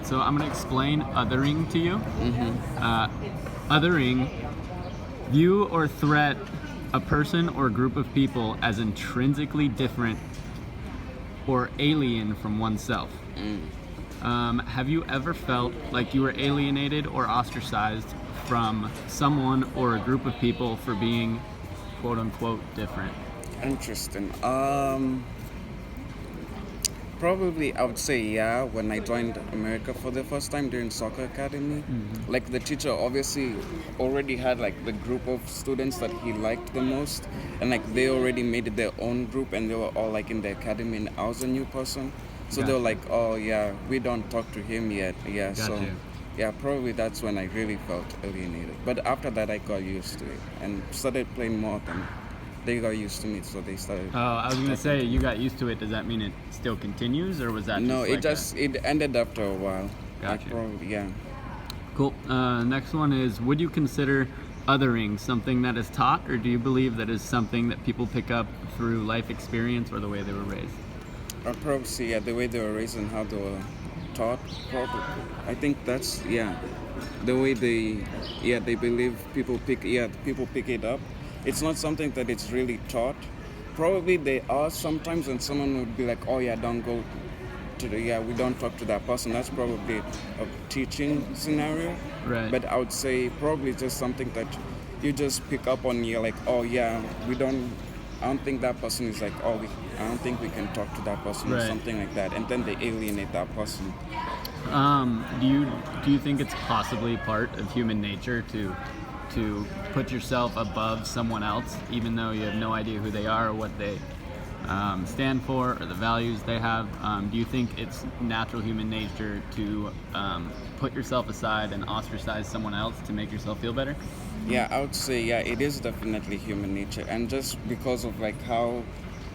So I'm going to explain othering to you. Othering, view or threat a person or group of people as intrinsically different or alien from oneself. Have you ever felt like you were alienated or ostracized from someone or a group of people for being quote unquote different? Interesting. Probably I would say yeah, when I joined America for the first time during soccer academy. Like the teacher obviously already had like the group of students that he liked the most, and like they already made it their own group and they were all like in the academy and I was a new person. So they were like, oh yeah, we don't talk to him yet. Yeah, so Gotcha. yeah, probably that's when I really felt alienated. But after that I got used to it and started playing more of them. They got used to me, so they started. Oh, I was going to say you got used to it. Does that mean it still continues, or was that No, just like it ended after a while. Gotcha. Probably, yeah. Cool. Next one is, would you consider othering something that is taught, or do you believe that is something that people pick up through life experience or the way they were raised? I'd probably say yeah, the way they were raised and how they were taught. Probably, I think that's the way they believe people pick it up. It's not something that it's really taught. Probably they are sometimes when someone would be like, oh yeah, don't go to we don't talk to that person. That's probably a teaching scenario. Right. But I would say probably just something that you just pick up on. You're like, oh yeah, I don't think that person is like, I don't think we can talk to that person or Right. something like that. And then they alienate that person. Do you think it's possibly part of human nature to put yourself above someone else, even though you have no idea who they are or what they stand for or the values they have? Do you think it's natural human nature to put yourself aside and ostracize someone else to make yourself feel better? Yeah, I would say yeah, it is definitely human nature, and just because of like how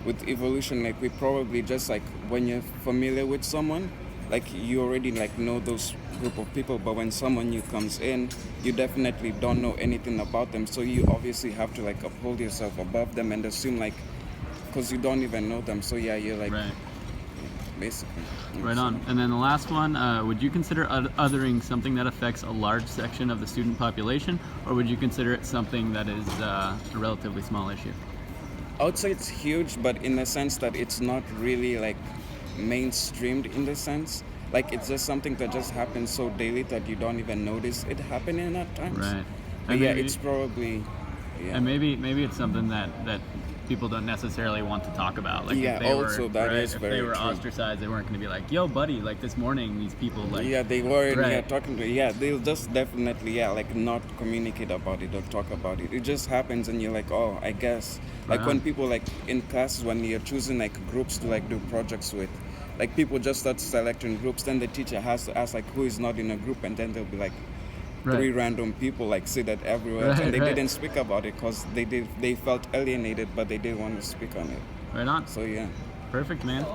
with evolution, like we probably just like when you're familiar with someone, like you already like know those group of people, but when someone new comes in, you definitely don't know anything about them, so you obviously have to like uphold yourself above them and assume like because you don't even know them, so yeah, you're like Right. basically Right on. And then the last one, would you consider othering something that affects a large section of the student population, or would you consider it something that is a relatively small issue? I would say it's huge, but in the sense that it's not really like mainstreamed in the sense. Like it's just something that just happens so daily that you don't even notice it happening at times. Right. But And yeah, maybe- it's probably And maybe it's something that people don't necessarily want to talk about. Like Yeah, if they also were, that right, is if very they were true. ostracized, they weren't going to be like, "Yo, buddy, like this morning, these people like." yeah, they weren't Right. talking to they'll just definitely like not communicate about it or talk about it. It just happens and you're like, oh, I guess like Right when on. people like in classes when you're choosing like groups to like do projects with, like people just start selecting groups, then the teacher has to ask like who is not in a group, and then they'll be like Right. three random people like say that everywhere else, Right, and they right. didn't speak about it because they felt alienated, but they didn't want to speak on it. Right on. So yeah. Perfect, man.